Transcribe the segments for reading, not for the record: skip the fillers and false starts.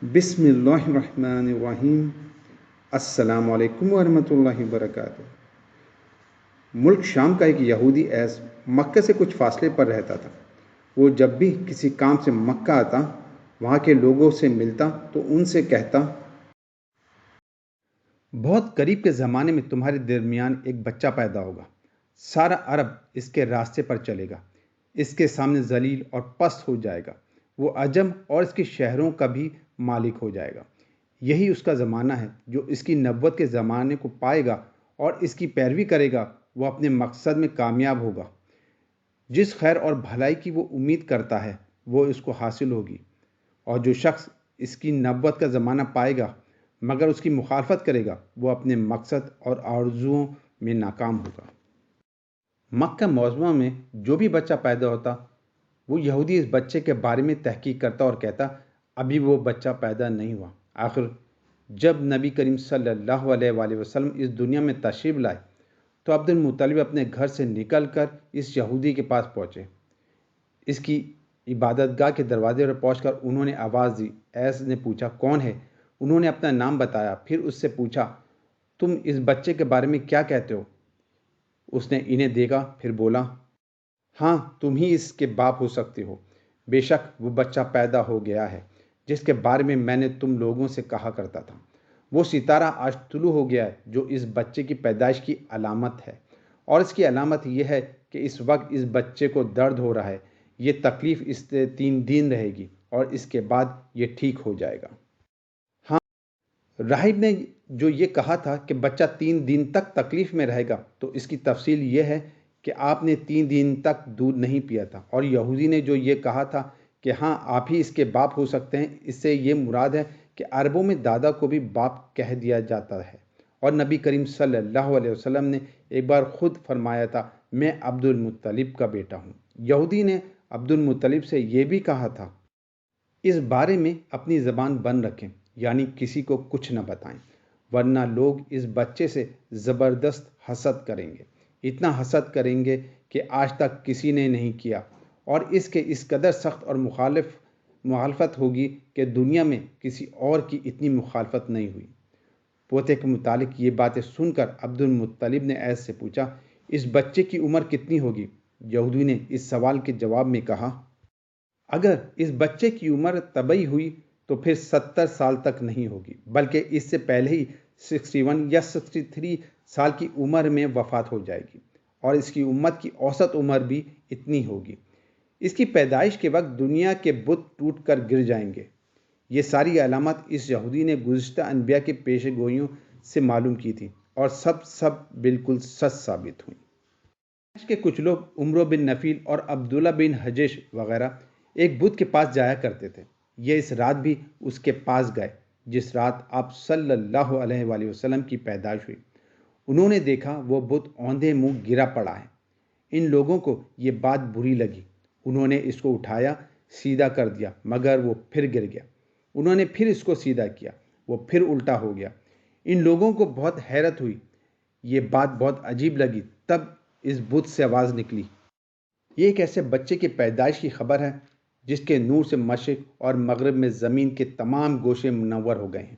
بسم اللہ الرحمن الرحیم۔ السلام علیکم ورحمۃ اللہ وبرکاتہ۔ ملک شام کا ایک یہودی ایس مکہ سے کچھ فاصلے پر رہتا تھا۔ وہ جب بھی کسی کام سے مکہ آتا، وہاں کے لوگوں سے ملتا تو ان سے کہتا، بہت قریب کے زمانے میں تمہارے درمیان ایک بچہ پیدا ہوگا، سارا عرب اس کے راستے پر چلے گا، اس کے سامنے ذلیل اور پست ہو جائے گا، وہ عجم اور اس کے شہروں کا بھی مالک ہو جائے گا۔ یہی اس کا زمانہ ہے۔ جو اس کی نبوت کے زمانے کو پائے گا اور اس کی پیروی کرے گا، وہ اپنے مقصد میں کامیاب ہوگا۔ جس خیر اور بھلائی کی وہ امید کرتا ہے، وہ اس کو حاصل ہوگی، اور جو شخص اس کی نبوت کا زمانہ پائے گا مگر اس کی مخالفت کرے گا، وہ اپنے مقصد اور آرزوؤں میں ناکام ہوگا۔ مکہ معظمہ میں جو بھی بچہ پیدا ہوتا، وہ یہودی اس بچے کے بارے میں تحقیق کرتا اور کہتا، ابھی وہ بچہ پیدا نہیں ہوا۔ آخر جب نبی کریم صلی اللہ علیہ وآلہ وسلم اس دنیا میں تشریف لائے تو عبد المطلب اپنے گھر سے نکل کر اس یہودی کے پاس پہنچے۔ اس کی عبادت گاہ کے دروازے پر پہنچ کر انہوں نے آواز دی۔ ایس نے پوچھا، کون ہے؟ انہوں نے اپنا نام بتایا، پھر اس سے پوچھا، تم اس بچے کے بارے میں کیا کہتے ہو؟ اس نے انہیں دیکھا، پھر بولا، ہاں، تم ہی اس کے باپ ہو سکتے ہو۔ بے شک وہ بچہ پیدا ہو گیا ہے جس کے بارے میں میں نے تم لوگوں سے کہا کرتا تھا۔ وہ ستارہ آج طلوع ہو گیا ہے جو اس بچے کی پیدائش کی علامت ہے، اور اس کی علامت یہ ہے کہ اس وقت اس بچے کو درد ہو رہا ہے۔ یہ تکلیف اس سے 3 دن رہے گی اور اس کے بعد یہ ٹھیک ہو جائے گا۔ ہاں، راہب نے جو یہ کہا تھا کہ بچہ 3 دن تک تکلیف میں رہے گا، تو اس کی تفصیل یہ ہے کہ آپ نے 3 دن تک دودھ نہیں پیا تھا۔ اور یہودی نے جو یہ کہا تھا کہ ہاں آپ ہی اس کے باپ ہو سکتے ہیں، اس سے یہ مراد ہے کہ عربوں میں دادا کو بھی باپ کہہ دیا جاتا ہے۔ اور نبی کریم صلی اللہ علیہ وسلم نے ایک بار خود فرمایا تھا، میں عبد المطلب کا بیٹا ہوں۔ یہودی نے عبد المطلب سے یہ بھی کہا تھا، اس بارے میں اپنی زبان بند رکھیں، یعنی کسی کو کچھ نہ بتائیں، ورنہ لوگ اس بچے سے زبردست حسد کریں گے، اتنا حسد کریں گے کہ آج تک کسی نے نہیں کیا، اور اس کے اس قدر سخت اور مخالفت ہوگی کہ دنیا میں کسی اور کی اتنی مخالفت نہیں ہوئی۔ پوتے کے متعلق یہ باتیں سن کر عبد المطلب نے ایس سے پوچھا، اس بچے کی عمر کتنی ہوگی؟ یہودی نے اس سوال کے جواب میں کہا، اگر اس بچے کی عمر طبی ہوئی تو پھر 70 سال تک نہیں ہوگی، بلکہ اس سے پہلے ہی 61 یا 63 سال کی عمر میں وفات ہو جائے گی، اور اس کی امت کی اوسط عمر بھی اتنی ہوگی۔ اس کی پیدائش کے وقت دنیا کے بت ٹوٹ کر گر جائیں گے۔ یہ ساری علامات اس یہودی نے گزشتہ انبیاء کی پیشن گوئیوں سے معلوم کی تھی، اور سب بالکل سچ ثابت ہوئیں۔ کے کچھ لوگ عمرو بن نفیل اور عبداللہ بن حجیش وغیرہ ایک بت کے پاس جایا کرتے تھے۔ یہ اس رات بھی اس کے پاس گئے جس رات آپ صلی اللہ علیہ وآلہ وسلم کی پیدائش ہوئی۔ انہوں نے دیکھا وہ بت اوندھے منہ گرا پڑا ہے۔ ان لوگوں کو یہ بات بری لگی۔ انہوں نے اس کو اٹھایا، سیدھا کر دیا، مگر وہ پھر گر گیا۔ انہوں نے پھر اس کو سیدھا کیا، وہ پھر الٹا ہو گیا۔ ان لوگوں کو بہت حیرت ہوئی، یہ بات بہت عجیب لگی۔ تب اس بت سے آواز نکلی، یہ ایک ایسے بچے کی پیدائش کی خبر ہے جس کے نور سے مشرق اور مغرب میں زمین کے تمام گوشے منور ہو گئے ہیں۔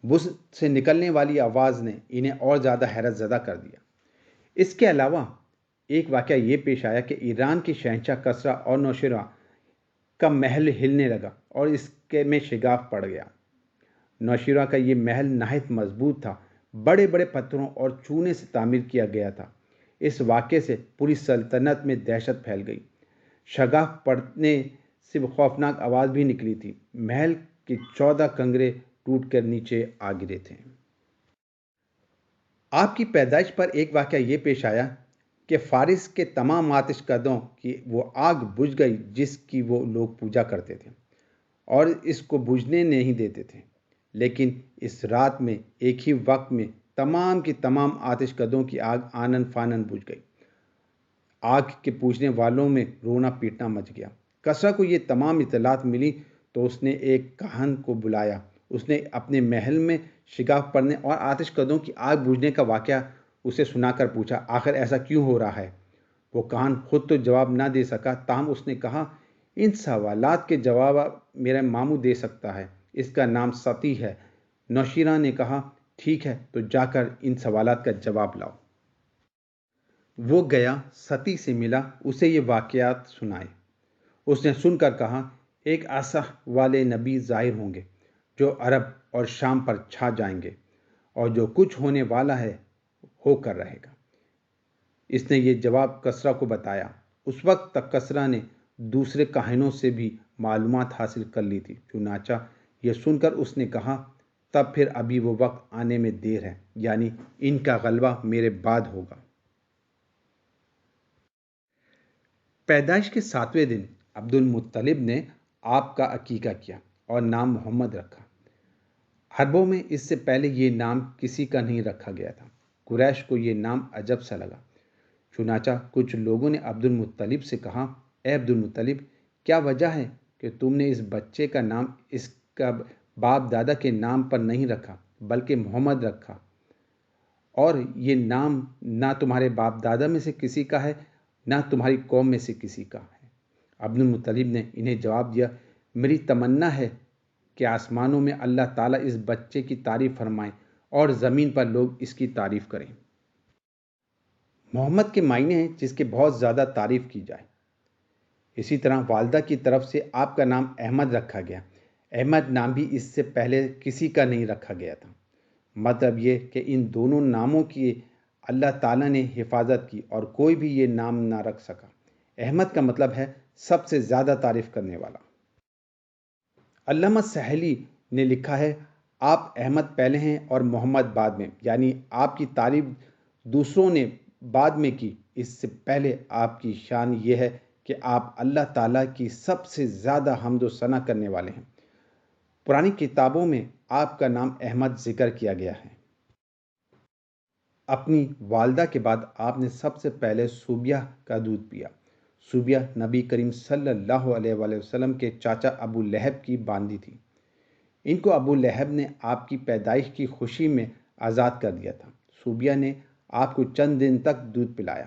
بت سے نکلنے والی آواز نے انہیں اور زیادہ حیرت زدہ کر دیا۔ اس کے علاوہ ایک واقعہ یہ پیش آیا کہ ایران کے شہنشاہ کسریٰ اور نوشیروان کا محل ہلنے لگا اور اس کے میں شگاف پڑ گیا۔ نوشیروان کا یہ محل نہایت مضبوط تھا، بڑے بڑے پتھروں اور چونے سے تعمیر کیا گیا تھا۔ اس واقعے سے پوری سلطنت میں دہشت پھیل گئی۔ شگاف پڑنے سے خوفناک آواز بھی نکلی تھی۔ محل کے 14 کنگرے ٹوٹ کر نیچے آ گرے تھے۔ آپ کی پیدائش پر ایک واقعہ یہ پیش آیا کہ فارس کے تمام آتش کدوں کی وہ آگ بجھ گئی جس کی وہ لوگ پوجا کرتے تھے، اور اس کو بجھنے نہیں دیتے تھے۔ لیکن اس رات میں ایک ہی وقت میں تمام کی تمام آتش کدوں کی آگ آنن فانن بجھ گئی۔ آگ کے پوجنے والوں میں رونا پیٹنا مچ گیا۔ کسریٰ کو یہ تمام اطلاعات ملی تو اس نے ایک کاہن کو بلایا۔ اس نے اپنے محل میں شگاف پڑنے اور آتش کدوں کی آگ بجھنے کا واقعہ اسے سنا کر پوچھا، آخر ایسا کیوں ہو رہا ہے؟ وہ کاہن خود تو جواب نہ دے سکا، تاہم اس نے کہا، ان سوالات کے جواب میرا ماموں دے سکتا ہے۔ اس کا نام ستی ہے۔ نوشیرہ نے کہا، ٹھیک ہے، تو جا کر ان سوالات کا جواب لاؤ۔ وہ گیا، ستی سے ملا، اسے یہ واقعات سنائے۔ اس نے سن کر کہا، ایک عصا والے نبی ظاہر ہوں گے جو عرب اور شام پر چھا جائیں گے، اور جو کچھ ہونے والا ہے ہو کر رہے گا۔ اس نے یہ جواب کسریٰ کو بتایا۔ اس وقت تک کسریٰ نے دوسرے کاہنوں سے بھی معلومات حاصل کر لی تھی، چنانچہ یہ سن کر اس نے کہا، تب پھر ابھی وہ وقت آنے میں دیر ہے، یعنی ان کا غلبہ میرے بعد ہوگا۔ پیدائش کے 7ویں دن عبد المطلب نے آپ کا عقیقہ کیا اور نام محمد رکھا۔ عربوں میں اس سے پہلے یہ نام کسی کا نہیں رکھا گیا تھا۔ قریش کو یہ نام عجب سا لگا، چنانچہ کچھ لوگوں نے عبد المطلب سے کہا، اے عبد المطلب، کیا وجہ ہے کہ تم نے اس بچے کا نام اس کا باپ دادا کے نام پر نہیں رکھا بلکہ محمد رکھا، اور یہ نام نہ تمہارے باپ دادا میں سے کسی کا ہے نہ تمہاری قوم میں سے کسی کا ہے؟ عبد المطلب نے انہیں جواب دیا، میری تمنا ہے کہ آسمانوں میں اللہ تعالیٰ اس بچے کی تعریف فرمائے اور زمین پر لوگ اس کی تعریف کریں۔ محمد کے معنی ہیں جس کی بہت زیادہ تعریف کی جائے۔ اسی طرح والدہ کی طرف سے آپ کا نام احمد رکھا گیا۔ احمد نام بھی اس سے پہلے کسی کا نہیں رکھا گیا تھا۔ مطلب یہ کہ ان دونوں ناموں کی اللہ تعالیٰ نے حفاظت کی اور کوئی بھی یہ نام نہ رکھ سکا۔ احمد کا مطلب ہے سب سے زیادہ تعریف کرنے والا۔ علامہ سہیلی نے لکھا ہے، آپ احمد پہلے ہیں اور محمد بعد میں، یعنی آپ کی تعریف دوسروں نے بعد میں کی۔ اس سے پہلے آپ کی شان یہ ہے کہ آپ اللہ تعالیٰ کی سب سے زیادہ حمد و ثنا کرنے والے ہیں۔ پرانی کتابوں میں آپ کا نام احمد ذکر کیا گیا ہے۔ اپنی والدہ کے بعد آپ نے سب سے پہلے صوبیہ کا دودھ پیا۔ صوبیہ نبی کریم صلی اللہ علیہ وآلہ وسلم کے چاچا ابو لہب کی باندی تھی۔ ان کو ابو لہب نے آپ کی پیدائش کی خوشی میں آزاد کر دیا تھا۔ صوبیہ نے آپ کو چند دن تک دودھ پلایا۔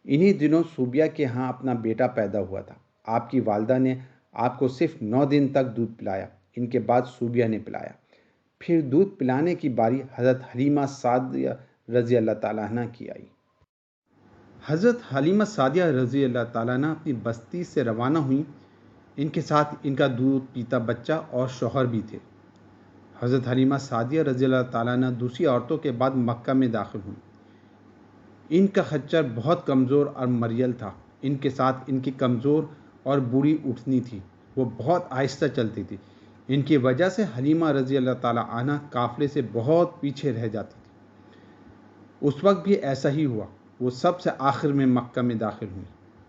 انہی دنوں صوبیہ کے ہاں اپنا بیٹا پیدا ہوا تھا۔ آپ کی والدہ نے آپ کو صرف 9 دن تک دودھ پلایا۔ ان کے بعد صوبیہ نے پلایا۔ پھر دودھ پلانے کی باری حضرت حلیمہ سعدیہ رضی اللہ تعالیٰ عنہ کی آئی۔ حضرت حلیمہ سعدیہ رضی اللہ تعالیٰ عنہ اپنی بستی سے روانہ ہوئیں۔ ان کے ساتھ ان کا دودھ پیتا بچہ اور شوہر بھی تھے۔ حضرت حلیمہ سعدیہ رضی اللہ تعالیٰ عنہ دوسری عورتوں کے بعد مکہ میں داخل ہوئیں۔ ان کا خچر بہت کمزور اور مریل تھا۔ ان کے ساتھ ان کی کمزور اور بوڑھی اٹھنی تھی، وہ بہت آہستہ چلتی تھی۔ ان کی وجہ سے حلیمہ رضی اللہ تعالیٰ عنہ قافلے سے بہت پیچھے رہ جاتی تھی۔ اس وقت بھی ایسا ہی ہوا، وہ سب سے آخر میں مکہ میں داخل ہوئی۔